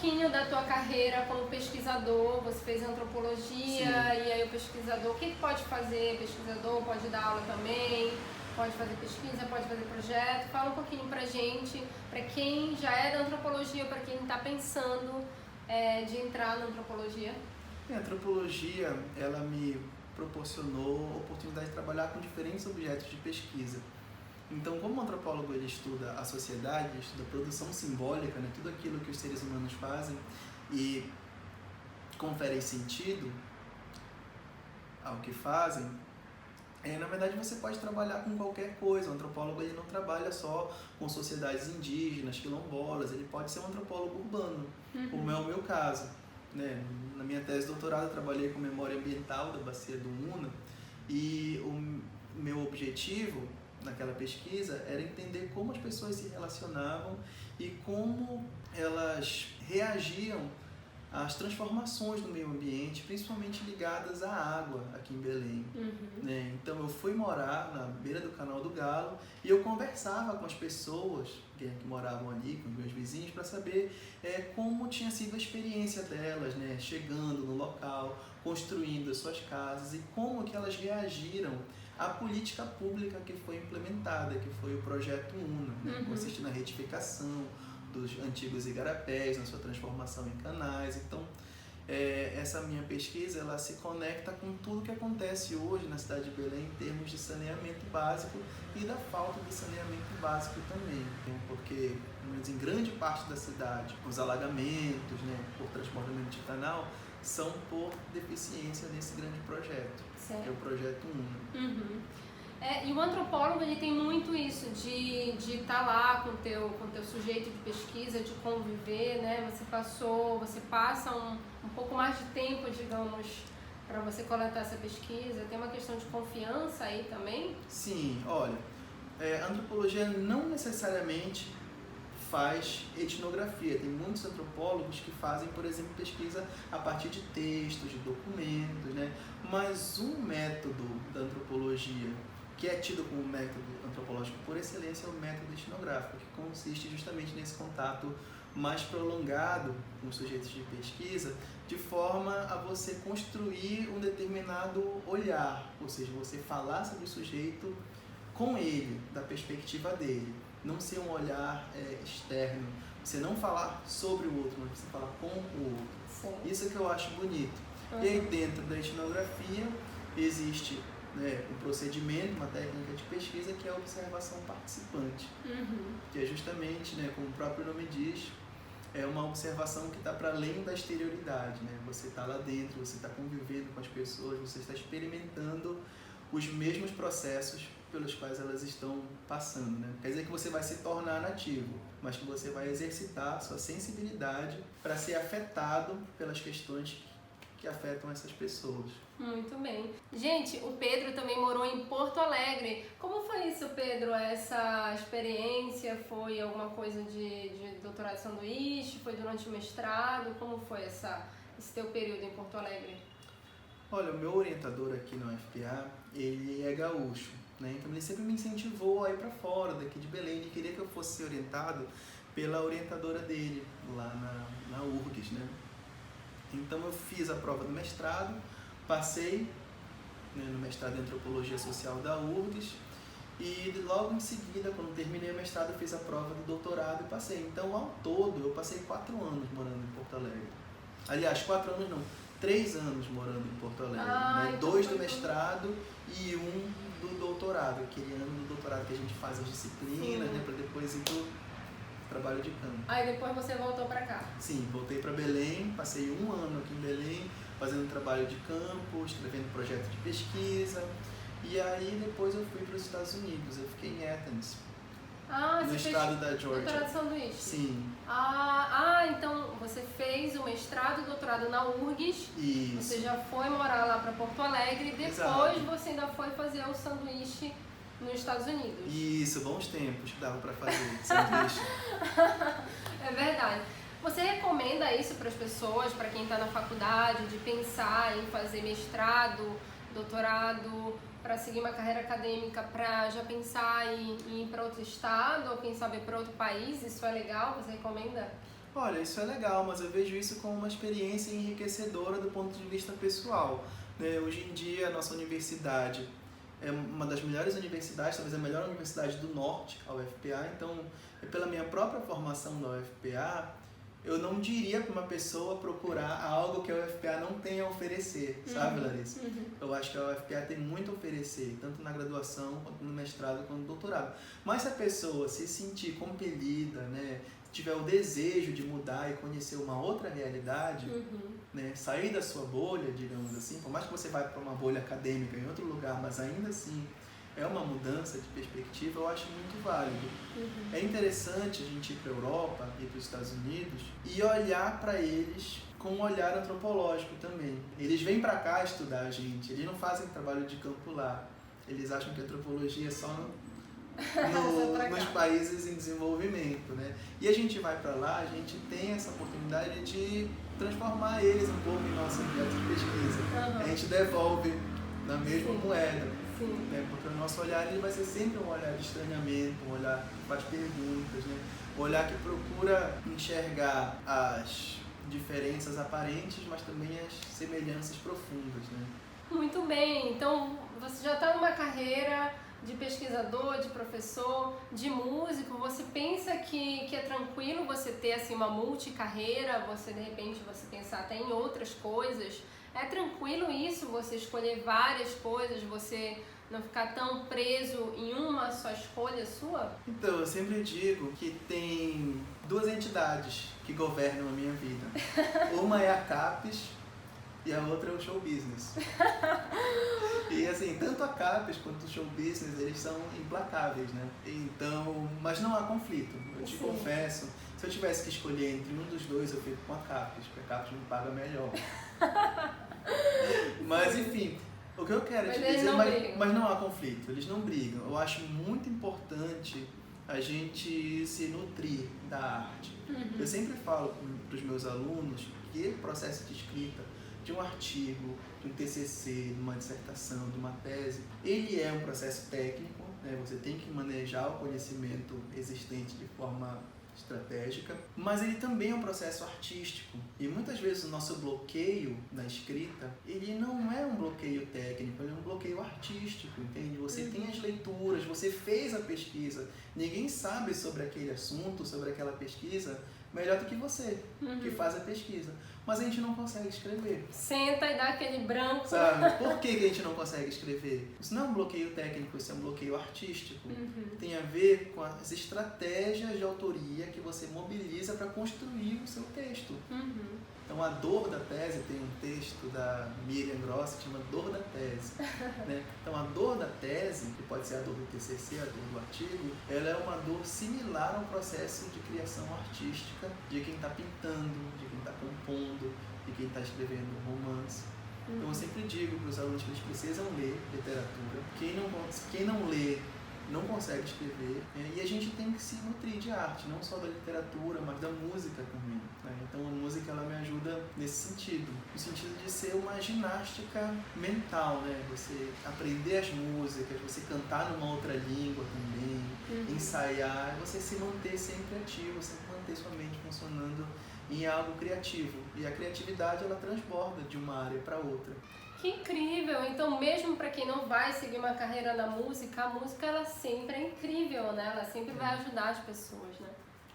pouquinho da tua carreira como pesquisador. Você fez antropologia. Sim. E aí o pesquisador, o que pode fazer? Pesquisador pode dar aula também, pode fazer pesquisa, pode fazer projeto. Fala um pouquinho pra gente, pra quem já é da antropologia, pra quem tá pensando de entrar na antropologia. A antropologia, ela me proporcionou a oportunidade de trabalhar com diferentes objetos de pesquisa. Então, como o antropólogo ele estuda a sociedade, ele estuda a produção simbólica, né, tudo aquilo que os seres humanos fazem e conferem sentido ao que fazem, na verdade você pode trabalhar com qualquer coisa. O antropólogo ele não trabalha só com sociedades indígenas, quilombolas, ele pode ser um antropólogo urbano, como é o meu caso. Né? Na minha tese de doutorado eu trabalhei com memória ambiental da bacia do Una e o meu objetivo naquela pesquisa era entender como as pessoas se relacionavam e como elas reagiam às transformações no meio ambiente, principalmente ligadas à água aqui em Belém. Né? Então eu fui morar na beira do Canal do Galo e eu conversava com as pessoas que moravam ali, com os meus vizinhos, para saber como tinha sido a experiência delas, né? Chegando no local, construindo as suas casas e como que elas reagiram à política pública que foi implementada, que foi o Projeto UNA, né? Consiste na retificação dos antigos igarapés, na sua transformação em canais. Então, essa minha pesquisa ela se conecta com tudo que acontece hoje na cidade de Belém em termos de saneamento básico e da falta de saneamento básico também, porque em grande parte da cidade os alagamentos, né, por transbordamento de canal são por deficiência nesse grande projeto, certo. Que é o Projeto UNA. E o antropólogo ele tem muito isso de estar lá com o teu sujeito de pesquisa, de conviver, né? Você passa um pouco mais de tempo, digamos, para você coletar essa pesquisa. Tem uma questão de confiança aí também? Sim, olha, a antropologia não necessariamente faz etnografia. Tem muitos antropólogos que fazem, por exemplo, pesquisa a partir de textos, de documentos, né? Mas um método da antropologia que é tido como método antropológico por excelência é o método etnográfico, que consiste justamente nesse contato mais prolongado com os sujeitos de pesquisa, de forma a você construir um determinado olhar, ou seja, você falar sobre o sujeito com ele, da perspectiva dele, não ser um olhar externo, você não falar sobre o outro, mas você falar com o outro. Sim. Isso é que eu acho bonito. E aí dentro da etnografia existe um procedimento, uma técnica de pesquisa que é a observação participante, que é justamente, como o próprio nome diz, é uma observação que está para além da exterioridade, né? Você está lá dentro, você está convivendo com as pessoas, você está experimentando os mesmos processos pelos quais elas estão passando, né? Quer dizer que você vai se tornar nativo, mas que você vai exercitar sua sensibilidade para ser afetado pelas questões que afetam essas pessoas. Muito bem. Gente, o Pedro também morou em Porto Alegre. Como foi isso, Pedro? Essa experiência foi alguma coisa de doutorado de sanduíche? Foi durante o mestrado? Como foi esse teu período em Porto Alegre? Olha, o meu orientador aqui na UFPA, ele é gaúcho, né? Então ele sempre me incentivou a ir para fora, daqui de Belém. Ele queria que eu fosse orientado pela orientadora dele, lá na URGS, né? Então eu fiz a prova do mestrado, passei no mestrado em Antropologia Social da URGS e logo em seguida, quando terminei o mestrado, eu fiz a prova do doutorado e passei. Então, ao todo, eu passei 4 anos morando em Porto Alegre. Aliás, 4 anos não, 3 anos morando em Porto Alegre. Né? Então 2 do mestrado e 1 do doutorado, aquele ano do doutorado que a gente faz as disciplinas, né, para depois ir pro trabalho de campo. Aí depois você voltou para cá? Sim, voltei para Belém, passei 1 ano aqui em Belém, fazendo trabalho de campo, escrevendo projeto de pesquisa, e aí depois eu fui para os Estados Unidos, eu fiquei em Athens, no estado da Georgia. Doutorado de sanduíche? Sim. Então você fez o mestrado e o doutorado na URGS, Isso. Você já foi morar lá para Porto Alegre, e depois Exato. Você ainda foi fazer o sanduíche nos Estados Unidos. Isso, bons tempos que dava para fazer sanduíche. É verdade. Você recomenda isso para as pessoas, para quem está na faculdade, de pensar em fazer mestrado, doutorado, para seguir uma carreira acadêmica, para já pensar em ir para outro estado ou quem sabe para outro país? Isso é legal? Você recomenda? Olha, isso é legal, mas eu vejo isso como uma experiência enriquecedora do ponto de vista pessoal, né? Hoje em dia, a nossa universidade é uma das melhores universidades, talvez a melhor universidade do Norte, a UFPA. Então, pela minha própria formação na UFPA, eu não diria para uma pessoa procurar algo que a UFPA não tem a oferecer, sabe, Larissa? Eu acho que a UFPA tem muito a oferecer, tanto na graduação, quanto no mestrado, quanto no doutorado. Mas se a pessoa se sentir compelida, né, tiver o desejo de mudar e conhecer uma outra realidade, né, sair da sua bolha, digamos assim, por mais que você vá para uma bolha acadêmica em outro lugar, mas ainda assim é uma mudança de perspectiva, eu acho muito válido. É interessante a gente ir para a Europa, ir para os Estados Unidos e olhar para eles com um olhar antropológico também. Eles vêm para cá estudar a gente, eles não fazem trabalho de campo lá. Eles acham que a antropologia é só nos países em desenvolvimento, né? E a gente vai para lá, a gente tem essa oportunidade de transformar eles um pouco em nosso objeto de pesquisa. A gente devolve na mesma moeda. Né? Porque o nosso olhar ele vai ser sempre um olhar de estranhamento, um olhar que faz perguntas, né? Um olhar que procura enxergar as diferenças aparentes, mas também as semelhanças profundas, né? Muito bem, então você já está numa carreira de pesquisador, de professor, de músico. Você pensa que é tranquilo você ter assim uma multicarreira, você de repente você pensar até em outras coisas? É tranquilo isso, você escolher várias coisas, você não ficar tão preso em uma só escolha sua? Então, eu sempre digo que tem duas entidades que governam a minha vida. Uma é a CAPES e a outra é o show business. E assim, tanto a CAPES quanto o show business, eles são implacáveis, né? Então, mas não há conflito. Eu te confesso, se eu tivesse que escolher entre um dos dois, eu fico com a CAPES, porque a CAPES me paga melhor. Mas enfim, o que eu quero te dizer, mas não há conflito, eles não brigam. Eu acho muito importante a gente se nutrir da arte. Eu sempre falo para os meus alunos que o processo de escrita de um artigo, de um TCC, de uma dissertação, de uma tese, ele é um processo técnico, né? Você tem que manejar o conhecimento existente de forma estratégica, mas ele também é um processo artístico. E muitas vezes o nosso bloqueio na escrita, ele não é um bloqueio técnico, ele é um bloqueio artístico, entende? Você tem as leituras, você fez a pesquisa, ninguém sabe sobre aquele assunto, sobre aquela pesquisa, melhor do que você, que faz a pesquisa. Mas a gente não consegue escrever. Senta e dá aquele branco. Sabe? Por que a gente não consegue escrever? Isso não é um bloqueio técnico, isso é um bloqueio artístico. Tem a ver com as estratégias de autoria que você mobiliza para construir o seu texto. Então, a dor da tese, tem um texto da Miriam Gross que chama Dor da Tese. Né? Então, a dor da tese, que pode ser a dor do TCC, a dor do artigo, ela é uma dor similar ao processo de criação artística de quem está pintando, de quem está compondo, de quem está escrevendo um romance. Então, eu sempre digo para os alunos que eles precisam ler literatura. Quem não lê não consegue escrever, né? E a gente tem que se nutrir de arte, não só da literatura, mas da música também, né? Então a música ela me ajuda nesse sentido, no sentido de ser uma ginástica mental, né? Você aprender as músicas, você cantar numa outra língua também, ensaiar, você se manter sempre ativo, sempre manter sua mente funcionando em algo criativo. E a criatividade ela transborda de uma área para outra. Que incrível! Então, mesmo para quem não vai seguir uma carreira na música, a música ela sempre é incrível, né? Ela sempre vai ajudar as pessoas, né?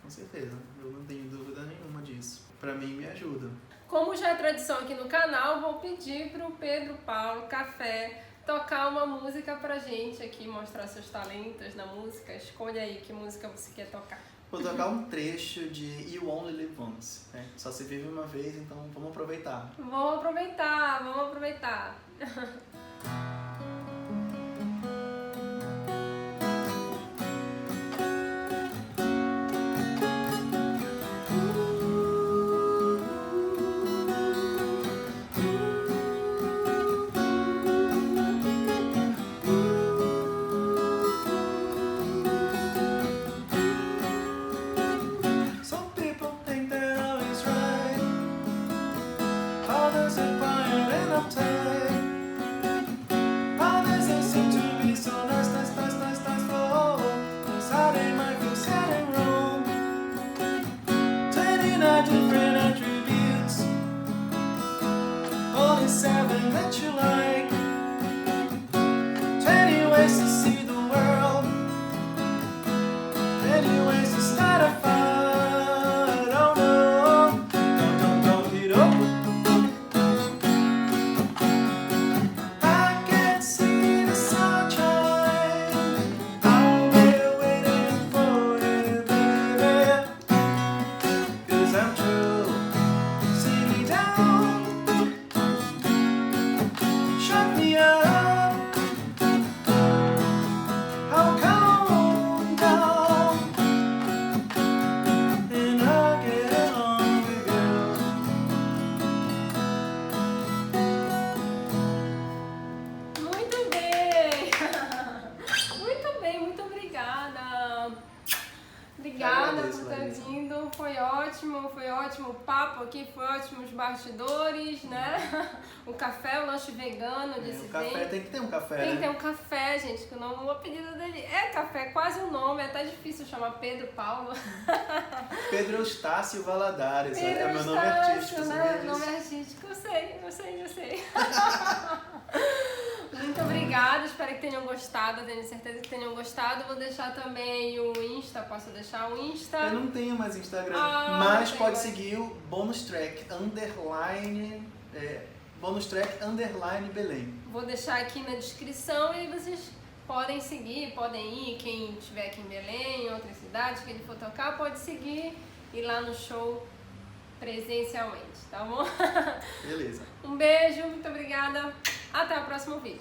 Com certeza, eu não tenho dúvida nenhuma disso. Para mim, me ajuda. Como já é tradição aqui no canal, vou pedir para o Pedro Paulo Café tocar uma música pra gente aqui, mostrar seus talentos na música. Escolha aí que música você quer tocar. Vou tocar um trecho de You Only Live Once, né? Só se vive uma vez, então vamos aproveitar. Vamos aproveitar, vamos aproveitar. different attributes. Only 7 that you like. 20 ways to see the world. 20 ways to start a fight. Oh no, don't get up. I can see the sunshine. I'll be waiting for you, baby. 'Cause I'm true. See me down. Shut me up. I'll calm down. And I'll get along with you. Muito bem! Muito bem, muito obrigada! Obrigada Agradeço, por ter Larissa. vindo, foi ótimo o papo aqui, foi ótimo os bastidores, né? O café, o lanche vegano desse O café, tem que ter um café, Tem que ter né? um café, gente, que o nome, o apelido dele é café, quase o nome, é até difícil chamar Pedro Paulo. Pedro Eustácio Valadares, Pedro é meu nome Eustácio, artístico, né? sabia disso? Nome artístico, eu sei. Muito obrigada, espero que tenham gostado, tenho certeza que tenham gostado. Vou deixar também o Insta, posso deixar o Insta? Eu não tenho mais Instagram, Ah, mas não tem pode mais. seguir o Bonus Track underline Belém. Vou deixar aqui na descrição e aí vocês podem seguir, podem ir, quem estiver aqui em Belém, em outra cidade, que ele for tocar, pode seguir e ir lá no show presencialmente, tá bom? Beleza. Um beijo, muito obrigada, até o próximo vídeo.